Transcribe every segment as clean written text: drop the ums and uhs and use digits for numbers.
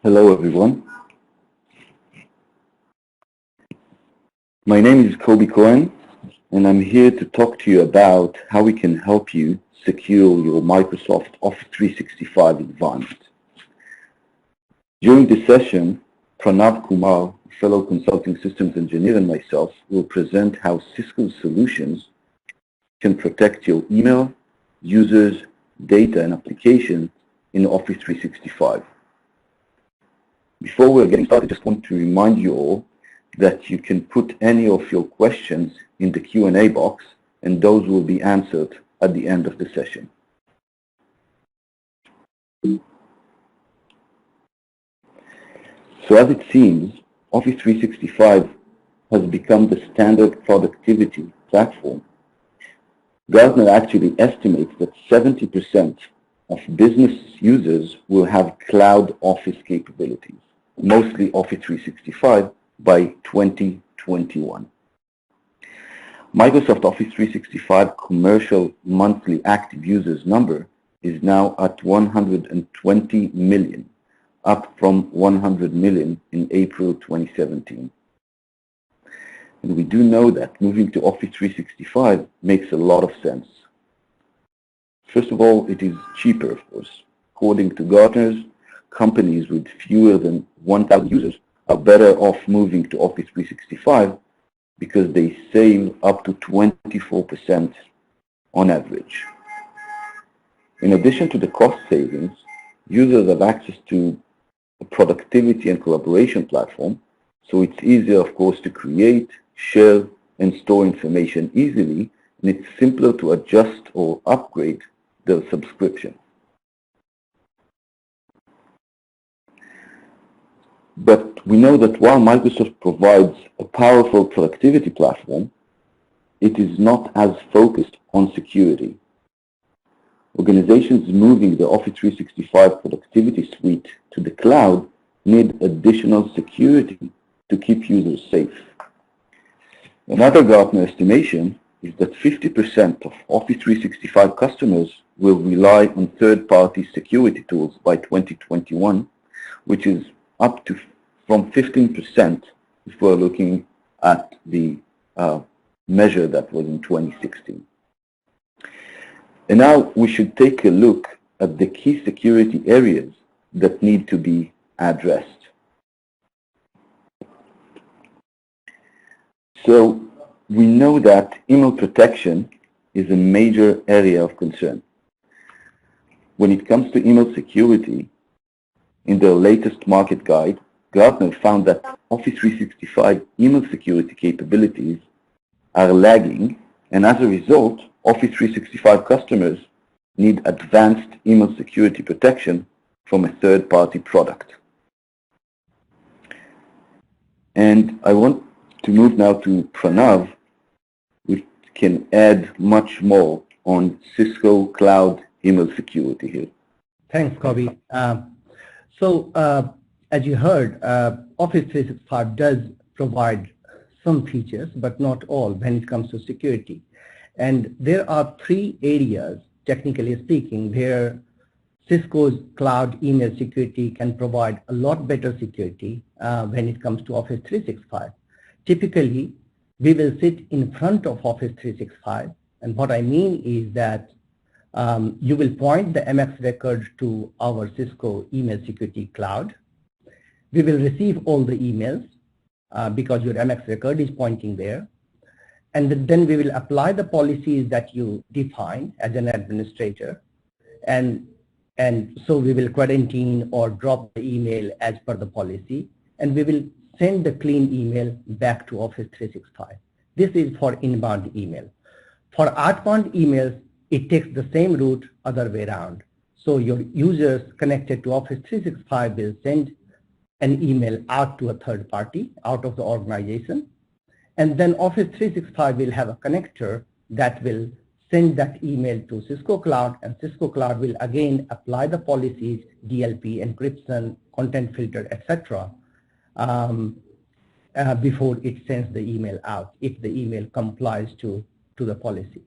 Hello everyone. My name is Kobe Cohen and I'm here to talk to you about how we can help you secure your Microsoft Office 365 environment. During this session, Pranav Kumar, fellow consulting systems engineer, and myself will present how Cisco solutions can protect your email, users, data, and applications in Office 365. Before we're getting started, I just want to remind you all that you can put any of your questions in the Q&A box, and those will be answered at the end of the session. So as it seems, Office 365 has become the standard productivity platform. Gartner actually estimates that 70% of business users will have cloud Office capabilities, mostly Office 365, by 2021. Microsoft Office 365 commercial monthly active users number is now at 120 million, up from 100 million in April 2017. And we do know that moving to Office 365 makes a lot of sense. First of all, it is cheaper, of course. According to Gartner, companies with fewer than 1,000 users are better off moving to Office 365 because they save up to 24% on average. In addition to the cost savings, users have access to a productivity and collaboration platform, so it's easier, of course, to create, share, and store information easily, and it's simpler to adjust or upgrade the subscription. But we know that while Microsoft provides a powerful productivity platform, it is not as focused on security. Organizations moving the Office 365 productivity suite to the cloud need additional security to keep users safe. Another Gartner estimation is that 50% of Office 365 customers will rely on third-party security tools by 2021, which is up to from 15% if we're looking at the measure that was in 2016. And now we should take a look at the key security areas that need to be addressed. So we know that email protection is a major area of concern. When it comes to email security, in their latest market guide, Gartner found that Office 365 email security capabilities are lagging, and as a result, Office 365 customers need advanced email security protection from a third-party product. And I want to move now to Pranav, which can add much more on Cisco Cloud email security here. Thanks, Kobe. As you heard, Office 365 does provide some features, but not all when it comes to security. And there are three areas, technically speaking, where Cisco's cloud email security can provide a lot better security when it comes to Office 365. Typically, we will sit in front of Office 365, and what I mean is that you will point the MX record to our Cisco email security cloud. We will receive all the emails because your MX record is pointing there. And then we will apply the policies that you define as an administrator. And so we will quarantine or drop the email as per the policy. And we will send the clean email back to Office 365. This is for inbound email. For outbound emails, it takes the same route other way around. So your users connected to Office 365 will send an email out to a third party out of the organization. And then Office 365 will have a connector that will send that email to Cisco Cloud, and Cisco Cloud will again apply the policies, DLP, encryption, content filter, etc. Before it sends the email out, if the email complies to the policy.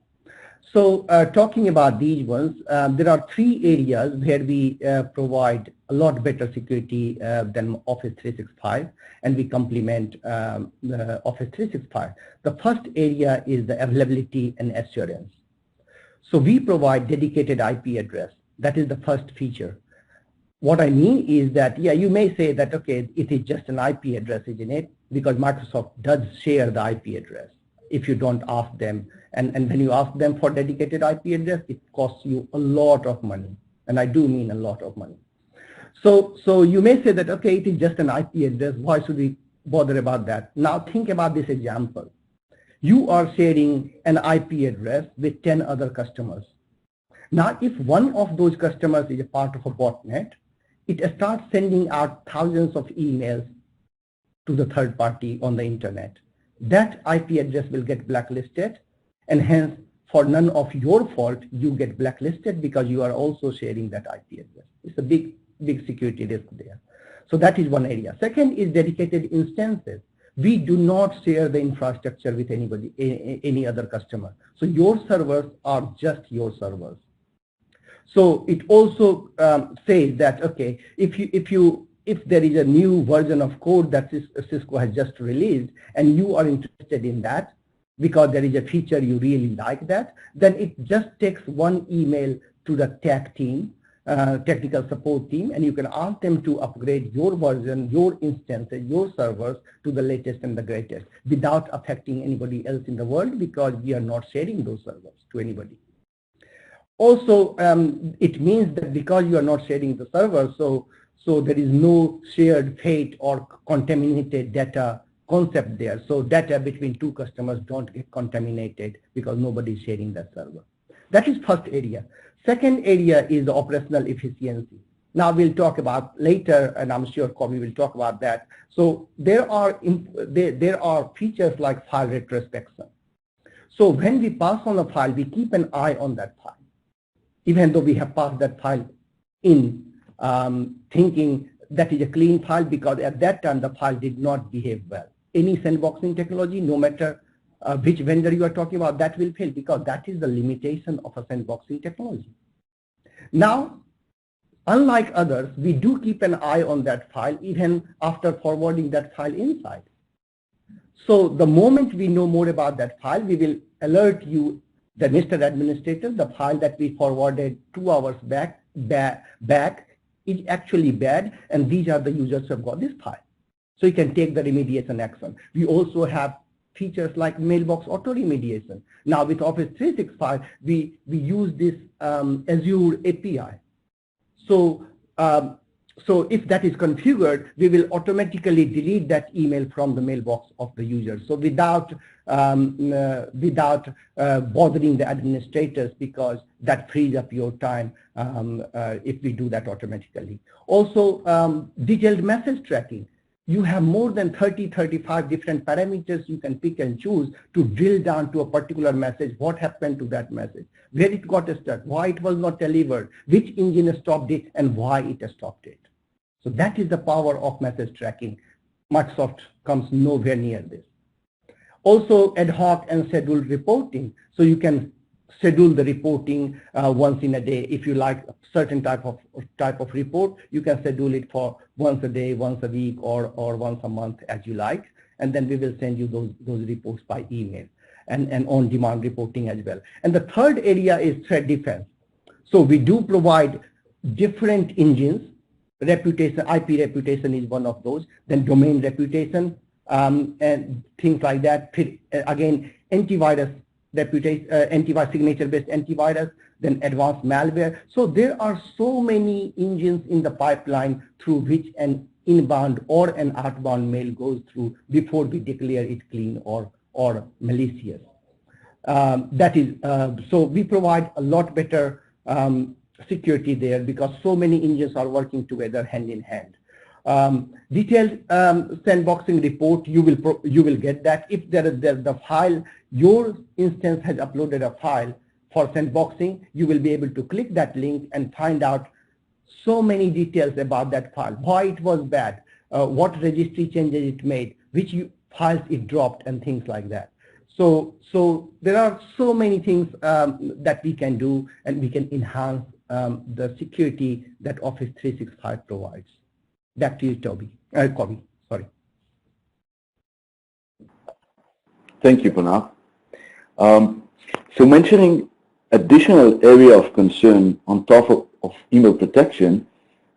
So talking about these ones, there are three areas where we provide a lot better security than Office 365, and we complement the Office 365. The first area is the availability and assurance. So we provide dedicated IP address. That is the first feature. What I mean is that, yeah, you may say that, okay, it is just an IP address, isn't it? Because Microsoft does share the IP address if you don't ask them. And when you ask them for dedicated IP address, it costs you a lot of money. And I do mean a lot of money. So you may say that, okay, it is just an IP address. Why should we bother about that? Now think about this example. You are sharing an IP address with 10 other customers. Now, if one of those customers is a part of a botnet, it starts sending out thousands of emails to the third party on the internet. That IP address will get blacklisted, and hence, for none of your fault, you get blacklisted because you are also sharing that IP address. It's a big security risk there. So that is one area. Second is dedicated instances. We do not share the infrastructure with anybody, any other customer. So your servers are just your servers. So it also says that, okay, if there is a new version of code that Cisco has just released and you are interested in that because there is a feature you really like that, then it just takes one email to the tech team, technical support team, and you can ask them to upgrade your version, your instances, your servers to the latest and the greatest without affecting anybody else in the world, because we are not sharing those servers to anybody. Also, it means that because you are not sharing the server, so there is no shared fate or contaminated data concept there. So data between two customers don't get contaminated because nobody is sharing that server. That is first area. Second area is the operational efficiency. Now we'll talk about later, and I'm sure Kobe will talk about that. So there are features like file retrospection. So when we pass on a file, we keep an eye on that file, even though we have passed that file in thinking that is a clean file, because at that time the file did not behave well. Any sandboxing technology, no matter which vendor you are talking about, that will fail because that is the limitation of a sandboxing technology. Now, unlike others, we do keep an eye on that file even after forwarding that file inside. So the moment we know more about that file, we will alert you that, Mr. Administrator, the file that we forwarded 2 hours back is actually bad, and these are the users who have got this file. So you can take the remediation action. We also have features like mailbox auto remediation. Now with Office 365, we use this Azure API. So if that is configured, we will automatically delete that email from the mailbox of the user. So without bothering the administrators, because that frees up your time if we do that automatically. Also, detailed message tracking. You have more than 35 different parameters you can pick and choose to drill down to a particular message. What happened to that message? Where it got stuck? Why it was not delivered? Which engine stopped it? And why it stopped it? So that is the power of message tracking. Microsoft comes nowhere near this. Also, ad hoc and scheduled reporting. So you can schedule the reporting once in a day. If you like a certain type of report, you can schedule it for once a day, once a week, or once a month, as you like. And then we will send you those reports by email, and on-demand reporting as well. And the third area is threat defense. So we do provide different engines. Reputation, IP reputation is one of those. Then domain reputation and things like that. Again, antivirus reputation, antivirus, signature-based antivirus, then advanced malware. So there are so many engines in the pipeline through which an inbound or an outbound mail goes through before we declare it clean or malicious. So we provide a lot better security there because so many engines are working together hand in hand. Detailed sandboxing report, you will get that. If there is the file, your instance has uploaded a file for sandboxing, you will be able to click that link and find out so many details about that file, why it was bad, what registry changes it made, which files it dropped, and things like that. So there are so many things that we can do, and we can enhance the security that Office 365 provides. Back to you, Kobi. Sorry. Thank you, Pranav. So mentioning additional area of concern on top of email protection,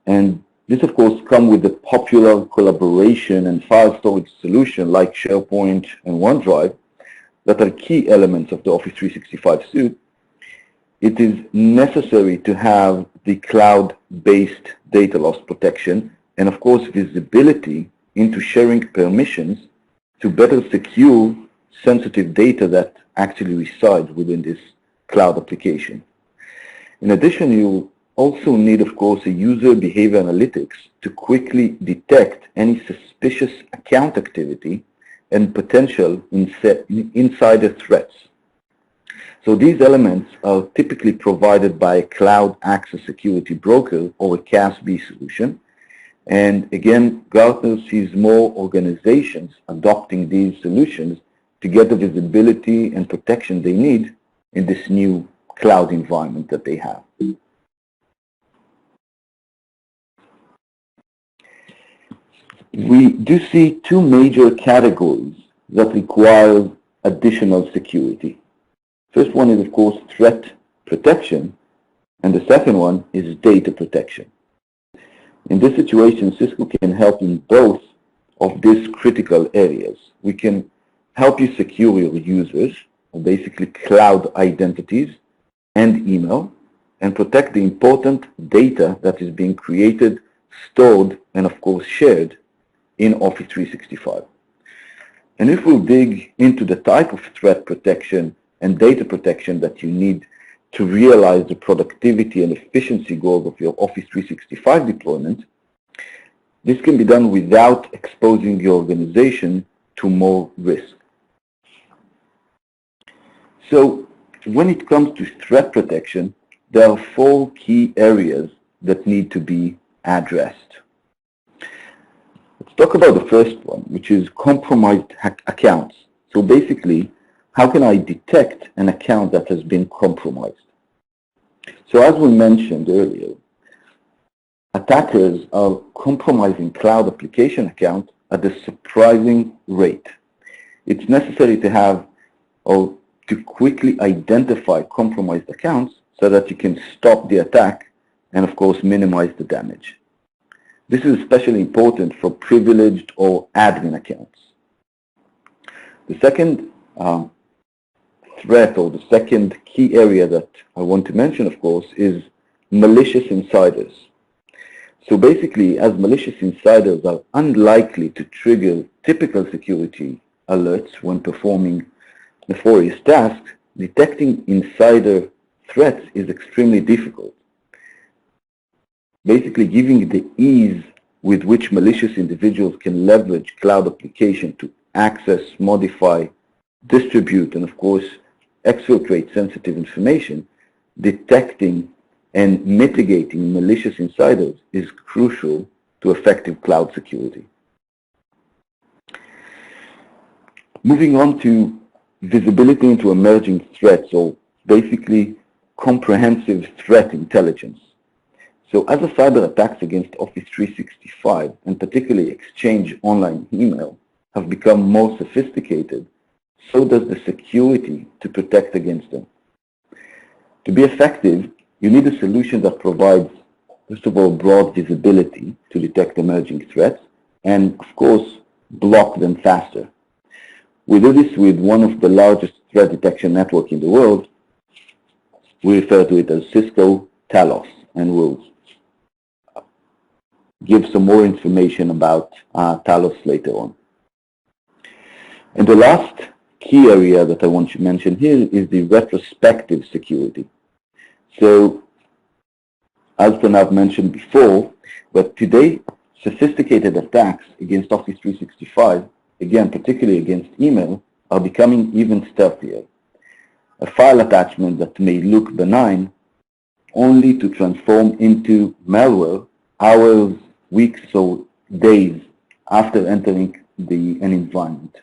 and this of course comes with the popular collaboration and file storage solution like SharePoint and OneDrive that are key elements of the Office 365 suite. It is necessary to have the cloud-based data loss protection and of course visibility into sharing permissions to better secure sensitive data that actually resides within this cloud application. In addition, you also need, of course, a user behavior analytics to quickly detect any suspicious account activity and potential insider threats. So these elements are typically provided by a cloud access security broker or a CASB solution. And again, Gartner sees more organizations adopting these solutions to get the visibility and protection they need in this new cloud environment that they have. We do see two major categories that require additional security. First one is, of course, threat protection, and the second one is data protection. In this situation, Cisco can help in both of these critical areas. We can help you secure your users, or basically cloud identities and email, and protect the important data that is being created, stored, and of course shared in Office 365. And if we'll dig into the type of threat protection and data protection that you need to realize the productivity and efficiency goals of your Office 365 deployment, this can be done without exposing your organization to more risk. So when it comes to threat protection, there are four key areas that need to be addressed. Let's talk about the first one, which is compromised accounts. So basically, how can I detect an account that has been compromised? So as we mentioned earlier, attackers are compromising cloud application accounts at a surprising rate. It's necessary to have or to quickly identify compromised accounts so that you can stop the attack and of course minimize the damage. This is especially important for privileged or admin accounts. The second threat, or the second key area that I want to mention, of course, is malicious insiders. So basically, as malicious insiders are unlikely to trigger typical security alerts when performing nefarious tasks, detecting insider threats is extremely difficult. Basically, giving the ease with which malicious individuals can leverage cloud application to access, modify, distribute, and of course, exfiltrate sensitive information, detecting and mitigating malicious insiders is crucial to effective cloud security. Moving on to visibility into emerging threats, or basically comprehensive threat intelligence. So as the cyber attacks against Office 365, and particularly Exchange Online email, have become more sophisticated, so does the security to protect against them. To be effective, you need a solution that provides, first of all, broad visibility to detect emerging threats, and of course, block them faster. We do this with one of the largest threat detection networks in the world. We refer to it as Cisco Talos, and we'll give some more information about Talos later on. And the last key area that I want to mention here is the retrospective security. So, as Pranav mentioned before, but today, sophisticated attacks against Office 365, again, particularly against email, are becoming even stealthier. A file attachment that may look benign only to transform into malware hours, weeks, or days after entering an environment.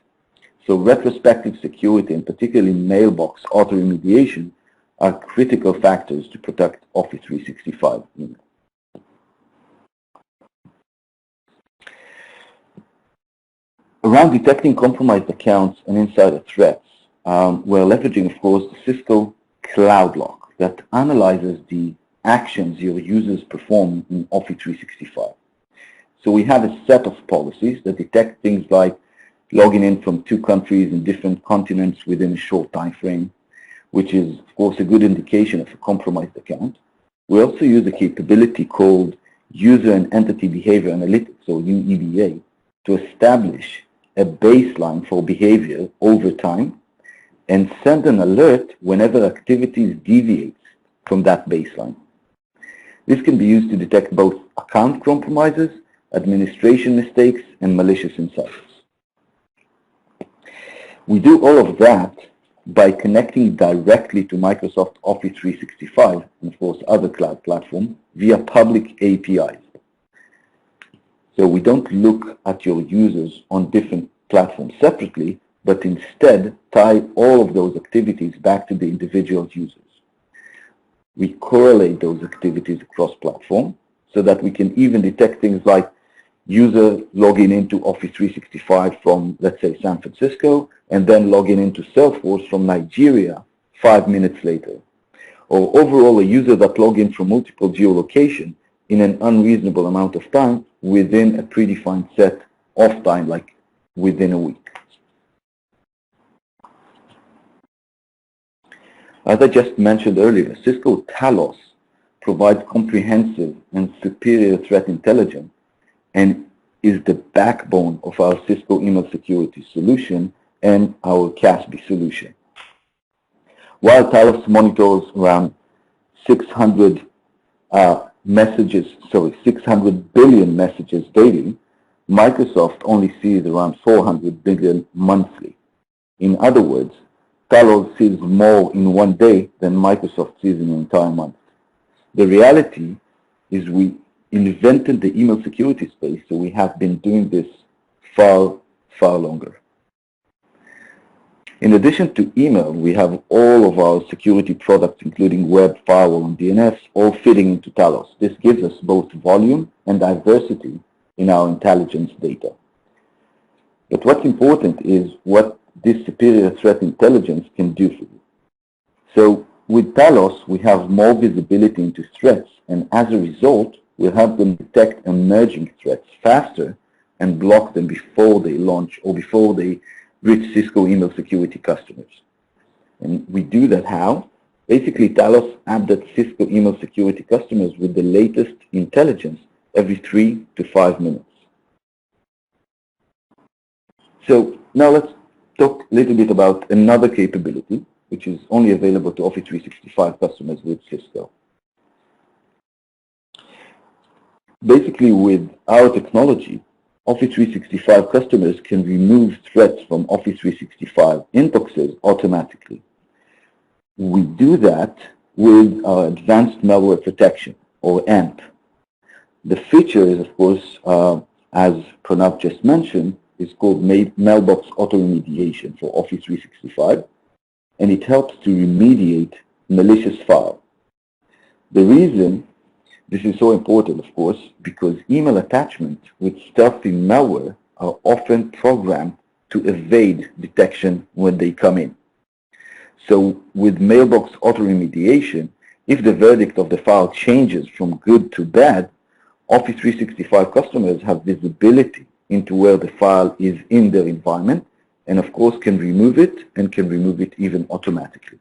So retrospective security and particularly mailbox auto-remediation are critical factors to protect Office 365 email. Around detecting compromised accounts and insider threats, we're leveraging, of course, the Cisco Cloud Lock that analyzes the actions your users perform in Office 365. So we have a set of policies that detect things like logging in from 2 countries in different continents within a short time frame, which is, of course, a good indication of a compromised account. We also use a capability called User and Entity Behavior Analytics, or UEBA, to establish a baseline for behavior over time and send an alert whenever activities deviate from that baseline. This can be used to detect both account compromises, administration mistakes, and malicious insiders. We do all of that by connecting directly to Microsoft Office 365 and, of course, other cloud platforms via public APIs. So we don't look at your users on different platforms separately, but instead tie all of those activities back to the individual users. We correlate those activities across platform so that we can even detect things like user logging into Office 365 from, let's say, San Francisco, and then logging into Salesforce from Nigeria 5 minutes later. Or overall, a user that logs in from multiple geolocations in an unreasonable amount of time within a predefined set of time, like within a week. As I just mentioned earlier, Cisco Talos provides comprehensive and superior threat intelligence and is the backbone of our Cisco email security solution and our CASB solution. While Talos monitors around 600 600 billion messages daily, Microsoft only sees around 400 billion monthly. In other words, Talos sees more in one day than Microsoft sees in an entire month. The reality is we invented the email security space, so we have been doing this far, far longer. In addition to email, we have all of our security products, including web, firewall, and DNS, all fitting into Talos. This gives us both volume and diversity in our intelligence data. But what's important is what this superior threat intelligence can do for you. So with Talos, we have more visibility into threats, and as a result, we'll help them detect emerging threats faster and block them before they launch or before they reach Cisco email security customers. And we do that how? Basically, Talos updates Cisco email security customers with the latest intelligence every 3 to 5 minutes. So now let's talk a little bit about another capability, which is only available to Office 365 customers with Cisco. Basically, with our technology, Office 365 customers can remove threats from Office 365 inboxes automatically. We do that with our Advanced Malware Protection, or AMP. The feature is, of course, as Pranav just mentioned, is called Mailbox Auto-Remediation for Office 365, and it helps to remediate malicious files. The reason this is so important, of course, because email attachments with stealthy malware are often programmed to evade detection when they come in. So with Mailbox Auto-Remediation, if the verdict of the file changes from good to bad, Office 365 customers have visibility into where the file is in their environment, and of course can remove it, and can remove it even automatically.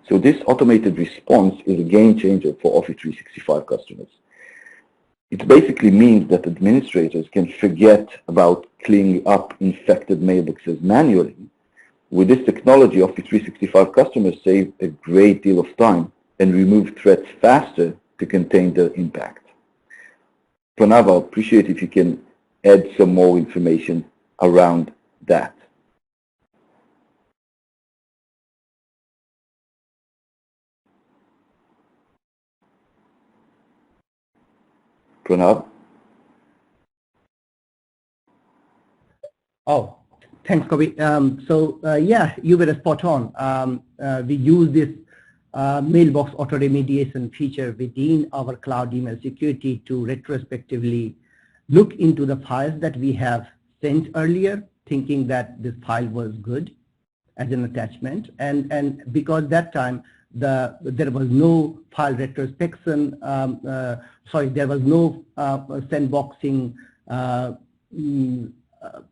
So this automated response is a game changer for Office 365 customers. It basically means that administrators can forget about cleaning up infected mailboxes manually. With this technology, Office 365 customers save a great deal of time and remove threats faster to contain their impact. Pranav, I appreciate if you can add some more information around that. Pranav? Oh, Thanks, Kobe. Yeah, you were spot on. We use this mailbox auto remediation feature within our cloud email security to retrospectively look into the files that we have sent earlier, thinking that this file was good as an attachment, and because that time there was no file retrospection, there was no sandboxing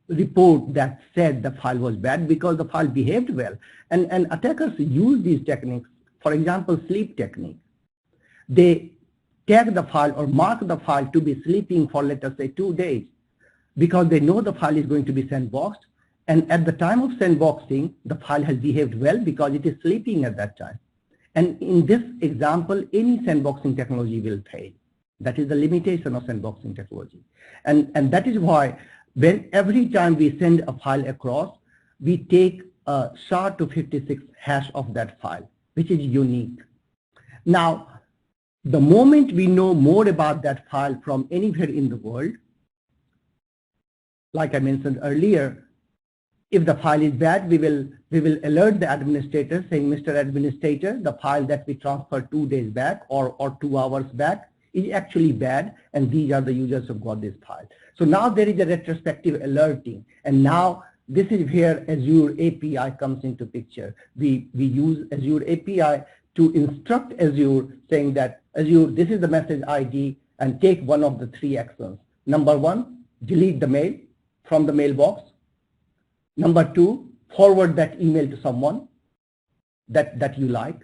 report that said the file was bad because the file behaved well, and attackers use these techniques. For example, sleep technique. They tag the file or mark the file to be sleeping for, let us say, 2 days, because they know the file is going to be sandboxed, and at the time of sandboxing, the file has behaved well because it is sleeping at that time. And in this example, any sandboxing technology will fail. That is the limitation of sandboxing technology. And that is why when every time we send a file across, we take a SHA-256 hash of that file, which is unique. Now, the moment we know more about that file from anywhere in the world, like I mentioned earlier, if the file is bad, we will alert the administrator saying, Mr. Administrator, the file that we transferred 2 days back or 2 hours back is actually bad, and these are the users who got this file. So now there is a retrospective alerting, and now this is where Azure API comes into picture. We use Azure API to instruct Azure saying that, Azure, this is the message ID, and take one of the 3 actions. Number 1, delete the mail from the mailbox. Number 2, forward that email to someone that you like.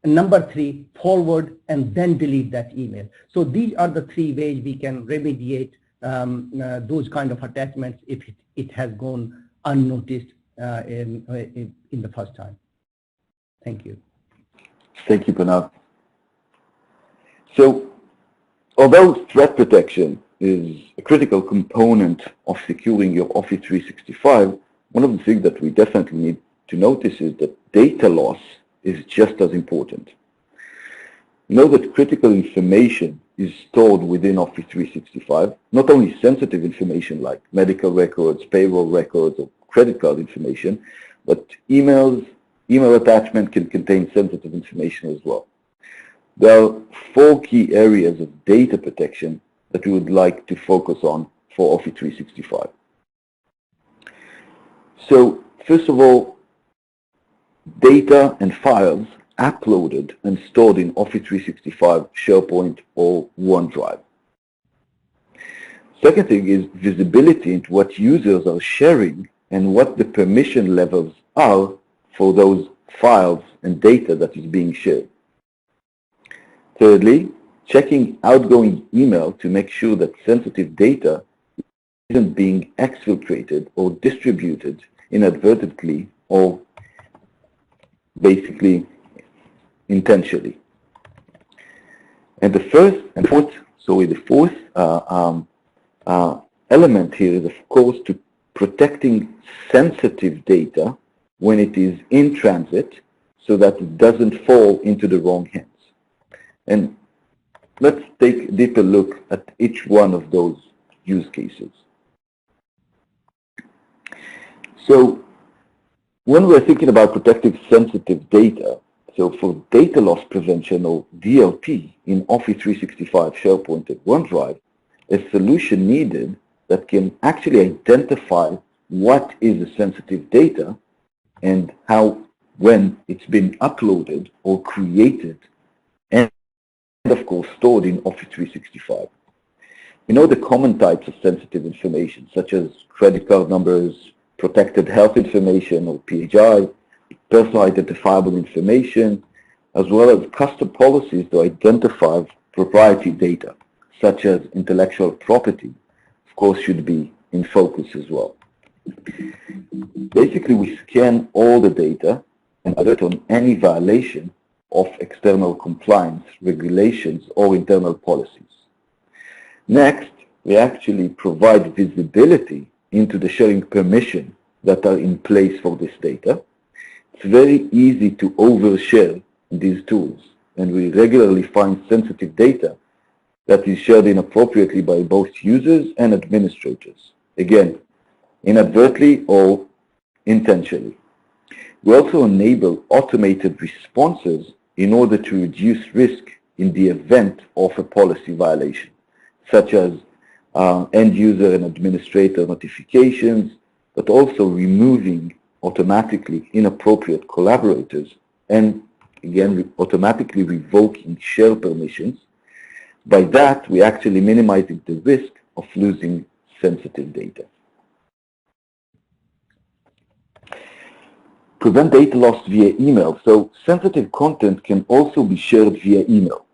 And number 3, forward and then delete that email. So these are the 3 ways we can remediate those kind of attachments if it has gone unnoticed in the first time. Thank you. Thank you, Pranav. So, although threat protection is a critical component of securing your Office 365, one of the things that we definitely need to notice is that data loss is just as important. Know that critical information is stored within Office 365, not only sensitive information like medical records, payroll records, or credit card information, but email attachment can contain sensitive information as well. There are 4 key areas of data protection that we would like to focus on for Office 365. So, first of all, data and files uploaded and stored in Office 365, SharePoint, or OneDrive. Second thing is visibility into what users are sharing and what the permission levels are for those files and data that is being shared. Thirdly, checking outgoing email to make sure that sensitive data isn't being exfiltrated or distributed inadvertently or basically intentionally. And the fourth element here is, of course, to protecting sensitive data when it is in transit so that it doesn't fall into the wrong hands. And let's take a deeper look at each one of those use cases. So when we're thinking about protecting sensitive data, so for data loss prevention or DLP in Office 365, SharePoint, and OneDrive, a solution needed that can actually identify what is the sensitive data and how, when it's been uploaded or created and of course stored in Office 365. We know the common types of sensitive information such as credit card numbers, protected health information or PHI, personal identifiable information, as well as custom policies to identify proprietary data, such as intellectual property, of course, should be in focus as well. Basically, we scan all the data and alert on any violation of external compliance, regulations, or internal policies. Next, we actually provide visibility into the sharing permission that are in place for this data. It's very easy to overshare these tools, and we regularly find sensitive data that is shared inappropriately by both users and administrators. Again, inadvertently or intentionally. We also enable automated responses in order to reduce risk in the event of a policy violation, such as end user and administrator notifications, but also removing automatically inappropriate collaborators and again automatically revoking share permissions. By that, we're actually minimizing the risk of losing sensitive data. Prevent data loss via email. So sensitive content can also be shared via email.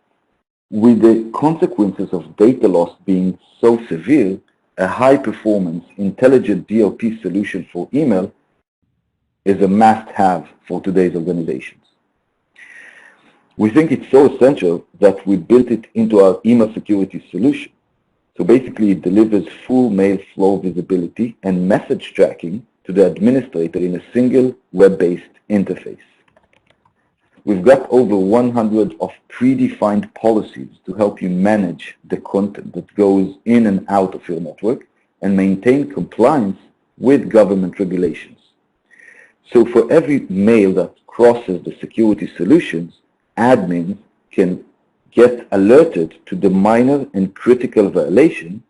With the consequences of data loss being so severe, a high-performance, intelligent DLP solution for email is a must-have for today's organizations. We think it's so essential that we built it into our email security solution. So basically, it delivers full mail flow visibility and message tracking to the administrator in a single web-based interface. We've got over 100 of predefined policies to help you manage the content that goes in and out of your network and maintain compliance with government regulations. So for every mail that crosses the security solutions, admins can get alerted to the minor and critical violation,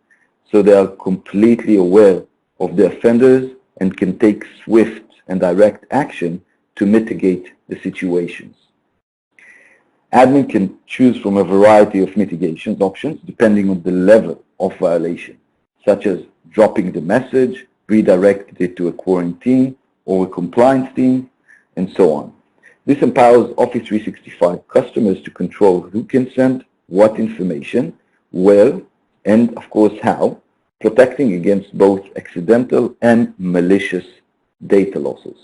so they are completely aware of the offenders and can take swift and direct action to mitigate the situations. Admin can choose from a variety of mitigation options depending on the level of violation, such as dropping the message, redirecting it to a quarantine or a compliance team, and so on. This empowers Office 365 customers to control who can send what information, where, and of course how, protecting against both accidental and malicious data losses.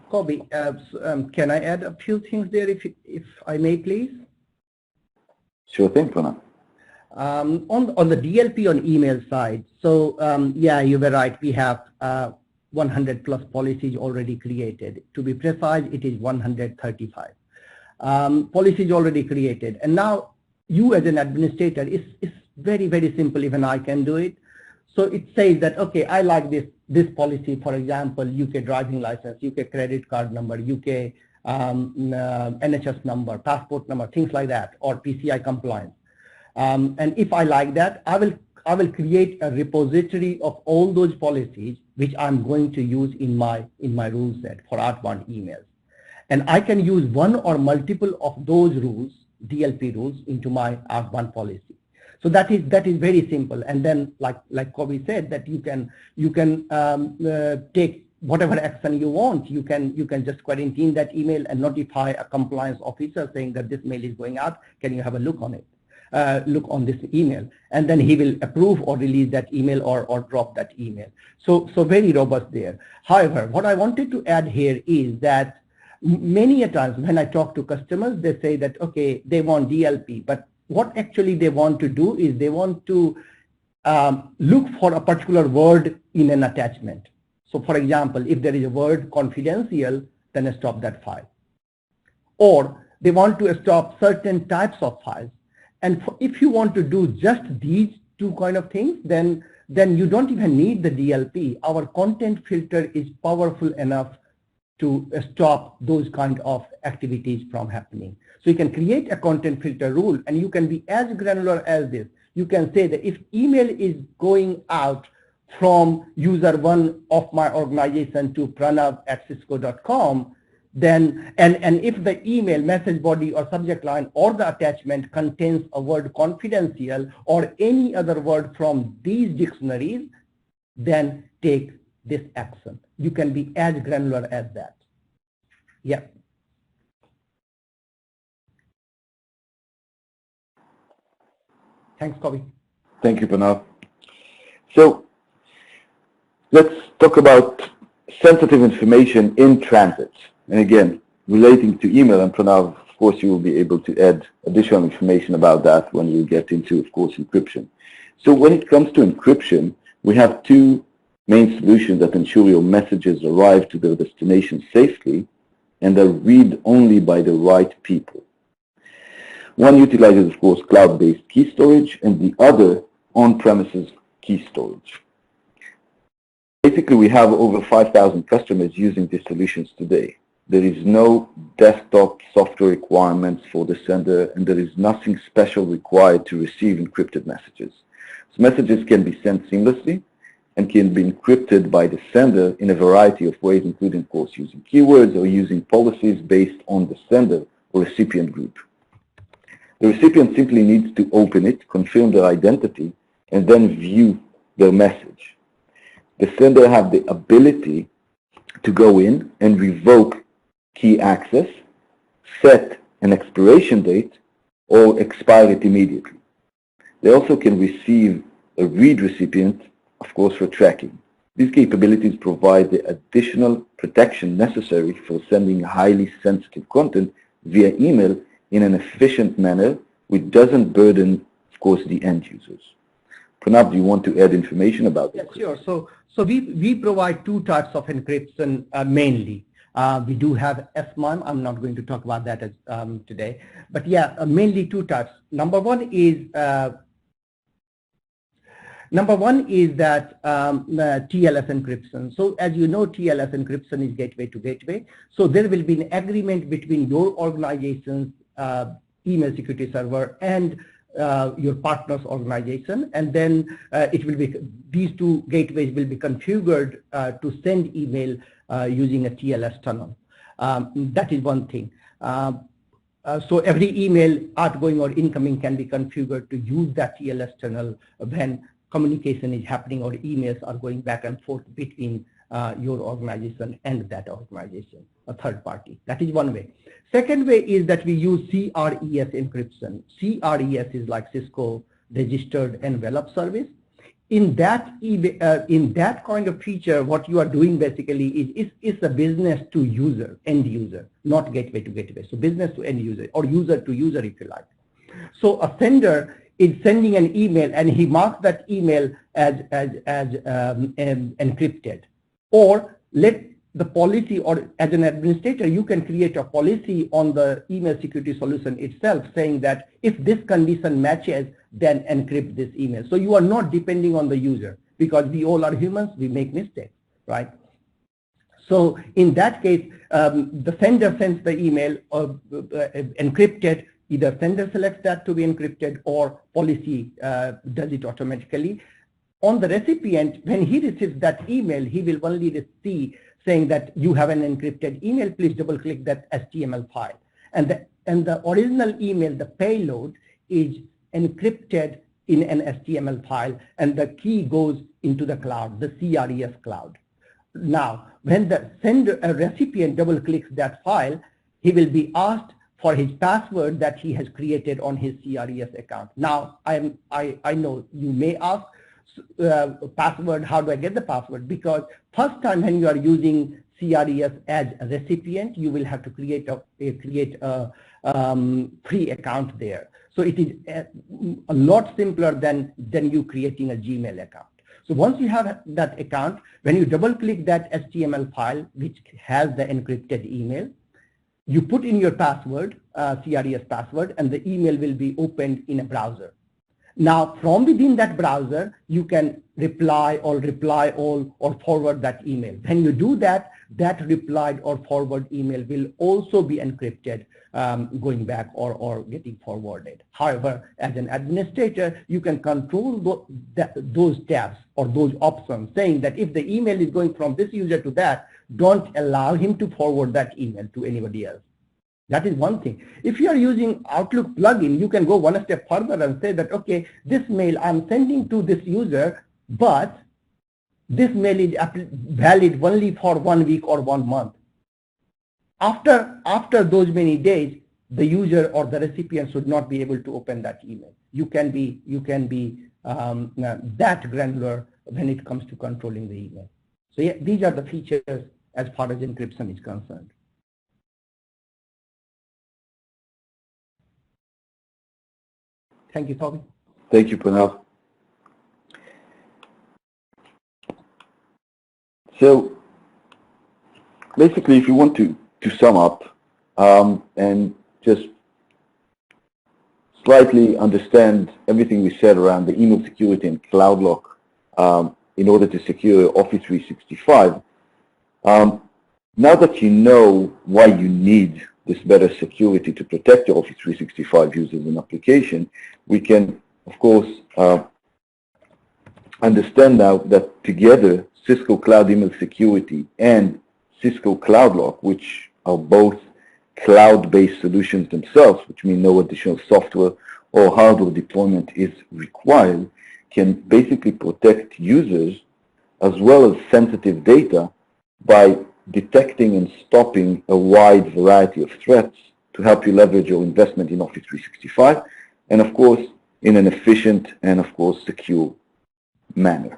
Kobe, can I add a few things there, if I may, please? Sure thing, Pranav. On the DLP on email side, so yeah, you were right. We have 100 plus policies already created. To be precise, it is 135 policies already created. And now you as an administrator, it's very, very simple. Even I can do it. So it says that, okay, I like this policy, for example, UK driving license, UK credit card number, UK NHS number, passport number, things like that, or PCI compliance. And if I like that, I will create a repository of all those policies which I'm going to use in my rule set for outbound emails. And I can use one or multiple of those rules, DLP rules, into my outbound policy. So that is very simple. And then, like Kobe said, that you can take whatever action you want. You can just quarantine that email and notify a compliance officer saying that this mail is going out. Can you have a look on it? Look on this email, and then he will approve or release that email or drop that email. So very robust there. However, what I wanted to add here is that many a times when I talk to customers, they say that, okay, they want DLP, but what actually they want to do is they want to look for a particular word in an attachment. So for example, if there is a word confidential, then stop that file. Or they want to stop certain types of files. And if you want to do just these two kind of things, then you don't even need the DLP. Our content filter is powerful enough to stop those kind of activities from happening. So you can create a content filter rule, and you can be as granular as this. You can say that if email is going out from user one of my organization to pranav@cisco.com, then and if the email message body or subject line or the attachment contains a word confidential or any other word from these dictionaries, then take this action. You can be as granular as that. Yeah. Thanks, Kobe. Thank you, Pranav. So let's talk about sensitive information in transit. And again, relating to email, and Pranav, of course, you will be able to add additional information about that when we get into, of course, encryption. So when it comes to encryption, we have two main solutions that ensure your messages arrive to their destination safely and are read only by the right people. One utilizes, of course, cloud-based key storage, and the other on-premises key storage. Basically, we have over 5,000 customers using these solutions today. There is no desktop software requirements for the sender, and there is nothing special required to receive encrypted messages. So messages can be sent seamlessly and can be encrypted by the sender in a variety of ways, including, of course, using keywords or using policies based on the sender or recipient group. The recipient simply needs to open it, confirm their identity, and then view their message. The sender has the ability to go in and revoke key access, set an expiration date, or expire it immediately. They also can receive a read recipient, of course, for tracking. These capabilities provide the additional protection necessary for sending highly sensitive content via email in an efficient manner, which doesn't burden, of course, the end users. Pranav, do you want to add information about this? Yes, sure. So we provide two types of encryption mainly. We do have SMIME. I'm not going to talk about that today, but yeah, mainly two types. Number one is that TLS encryption. So as you know, TLS encryption is gateway to gateway. So there will be an agreement between your organization's email security server and your partner's organization, and then it will be, these two gateways will be configured to send email using a TLS tunnel. That is one thing. So every email outgoing or incoming can be configured to use that TLS tunnel when communication is happening or emails are going back and forth between your organization and that organization, a third party. That is one way. Second way is that we use CRES encryption. CRES is like Cisco Registered Envelope Service. In that kind of feature, what you are doing basically is a business to user, end user, not gateway to gateway. So business to end user or user to user, if you like. So a sender is sending an email and he marks that email as encrypted. Or let the policy, or as an administrator, you can create a policy on the email security solution itself saying that if this condition matches, then encrypt this email. So you are not depending on the user, because we all are humans, we make mistakes, right? So in that case, the sender sends the email encrypted. Either sender selects that to be encrypted or policy does it automatically. On the recipient, when he receives that email, he will only see saying that you have an encrypted email, please double click that HTML file. And the original email, the payload, is encrypted in an HTML file, and the key goes into the cloud, the CRES cloud. Now, when the recipient double clicks that file, he will be asked for his password that he has created on his CRES account. Now, I know you may ask, password, how do I get the password? Because first time when you are using CRES as a recipient, you will have to create a free account there. So it is a lot simpler than you creating a Gmail account. So once you have that account, when you double click that HTML file, which has the encrypted email, you put in your password, CRES password, and the email will be opened in a browser. Now, from within that browser, you can reply all or forward that email. When you do that, that replied or forward email will also be encrypted going back or getting forwarded. However, as an administrator, you can control those tabs or those options, saying that if the email is going from this user to that, don't allow him to forward that email to anybody else. That is one thing. If you are using Outlook plugin, you can go one step further and say that, okay, this mail I'm sending to this user, but this mail is valid only for 1 week or 1 month. After those many days, the user or the recipient should not be able to open that email. You can be that granular when it comes to controlling the email. So yeah, these are the features as far as encryption is concerned. Thank you, Toby. Thank you, Pranav. So basically, if you want to sum up and just slightly understand everything we said around the email security and cloud lock, in order to secure Office 365. Now that you know why you need this better security to protect your Office 365 users and application, we can, of course, understand now that together Cisco Cloud Email Security and Cisco Cloud Lock, which are both cloud-based solutions themselves, which mean no additional software or hardware deployment is required, can basically protect users as well as sensitive data by detecting and stopping a wide variety of threats to help you leverage your investment in Office 365, and of course, in an efficient and of course secure manner.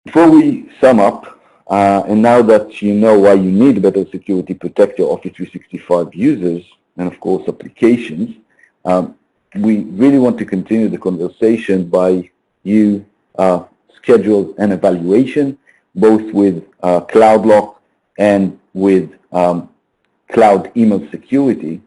Before we sum up, and now that you know why you need better security to protect your Office 365 users and of course applications, we really want to continue the conversation by you schedule an evaluation both with Cloud Lock and with Cloud Email Security.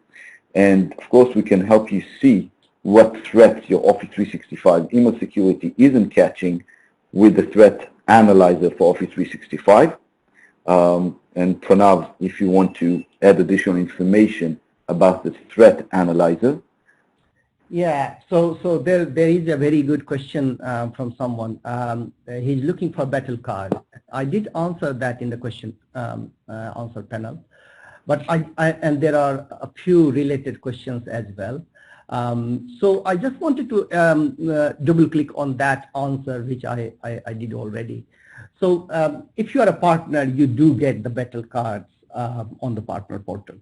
And of course, we can help you see what threats your Office 365 email security isn't catching with the threat analyzer for Office 365. And Pranav, if you want to add additional information about the threat analyzer. Yeah, so there is a very good question from someone. He's looking for battle card. I did answer that in the question answer panel, but and there are a few related questions as well. So I just wanted to double click on that answer, which I did already. So if you are a partner, you do get the battle cards on the partner portal,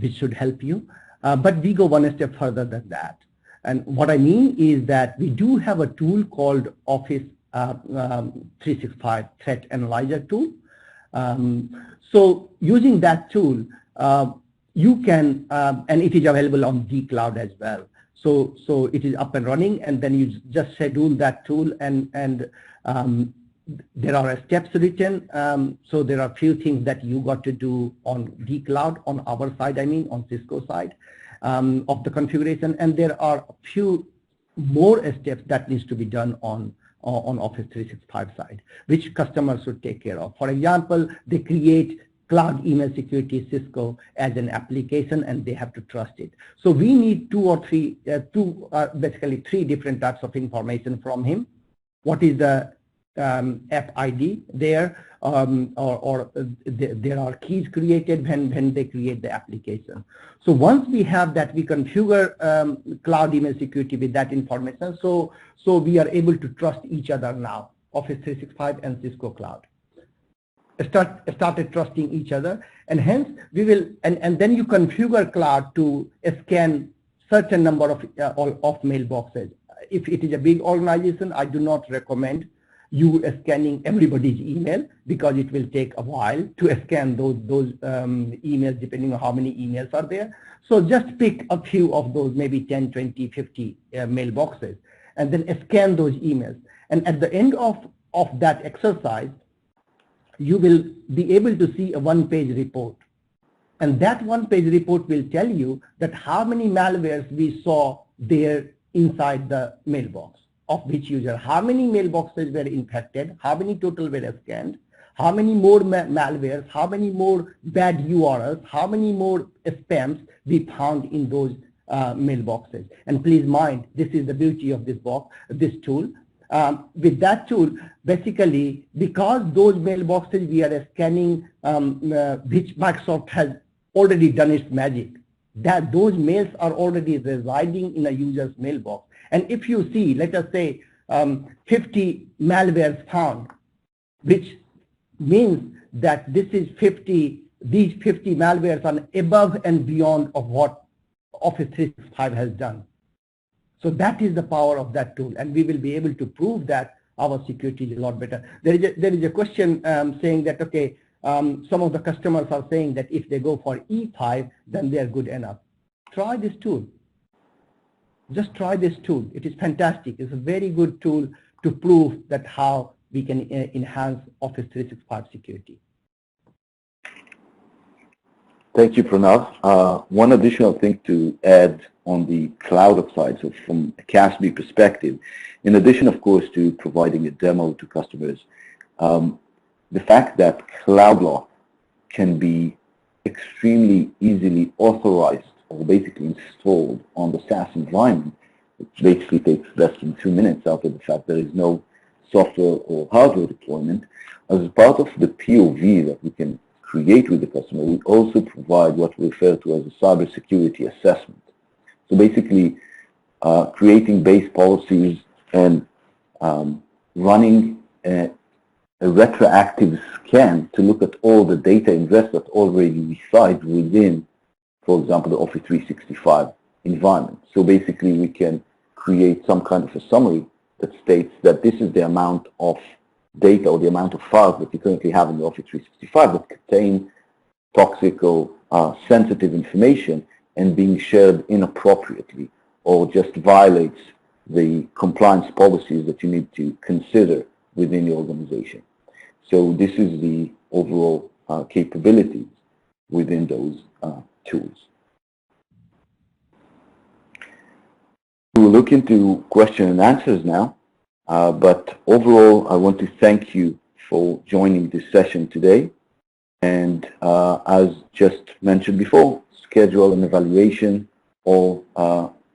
which should help you. But we go one step further than that. And what I mean is that we do have a tool called Office 365 Threat Analyzer tool. So using that tool, you can, and it is available on vCloud as well. So it is up and running, and then you just schedule that tool, and there are steps written. So there are a few things that you got to do on vCloud, on our side, I mean, on Cisco side of the configuration, and there are a few more steps that needs to be done on Office 365 side, which customers should take care of. For example, they create Cloud Email Security Cisco as an application, and they have to trust it. So we need basically three different types of information from him. What is the app ID there, or there are keys created when they create the application. So once we have that, we configure Cloud Email Security with that information. So we are able to trust each other now, Office 365 and Cisco Cloud. Started trusting each other, and hence we will, and then you configure Cloud to scan certain number of mailboxes. If it is a big organization, I do not recommend you scanning everybody's email, because it will take a while to scan those emails depending on how many emails are there. So just pick a few of those, maybe 10, 20, 50 mailboxes, and then scan those emails. And at the end of that exercise, you will be able to see a one-page report. And that one-page report will tell you that how many malwares we saw there inside the mailbox of which user, how many mailboxes were infected, how many total were scanned, how many more malwares, how many more bad URLs, how many more spams we found in those mailboxes. And please mind, this is the beauty of this tool. With that tool, basically, because those mailboxes we are scanning, which Microsoft has already done its magic, that those mails are already residing in a user's mailbox. And if you see, let us say, 50 malwares found, which means that these 50 malwares are above and beyond of what Office 365 has done. So that is the power of that tool, and we will be able to prove that our security is a lot better. There is a question saying that, okay, some of the customers are saying that if they go for E5, then they are good enough. Try this tool. Just try this tool. It is fantastic. It's a very good tool to prove that how we can enhance Office 365 security. Thank you, Pranav. One additional thing to add on the cloud side, so from a CASB perspective, in addition, of course, to providing a demo to customers, the fact that CloudLock can be extremely easily authorized or basically installed on the SaaS environment, which basically takes less than 2 minutes after the fact there is no software or hardware deployment. As part of the POV that we can create with the customer, we also provide what we refer to as a cybersecurity assessment. So basically, creating base policies and running a retroactive scan to look at all the data ingest that already resides within, for example, the Office 365 environment. So basically, we can create some kind of a summary that states that this is the amount of data or the amount of files that you currently have in the Office 365 that contain toxic or sensitive information and being shared inappropriately or just violates the compliance policies that you need to consider within the organization. So this is the overall capabilities within those tools. We'll look into question and answers now, but overall I want to thank you for joining this session today, and as just mentioned before, schedule an evaluation or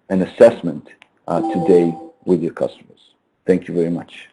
an assessment today with your customers. Thank you very much.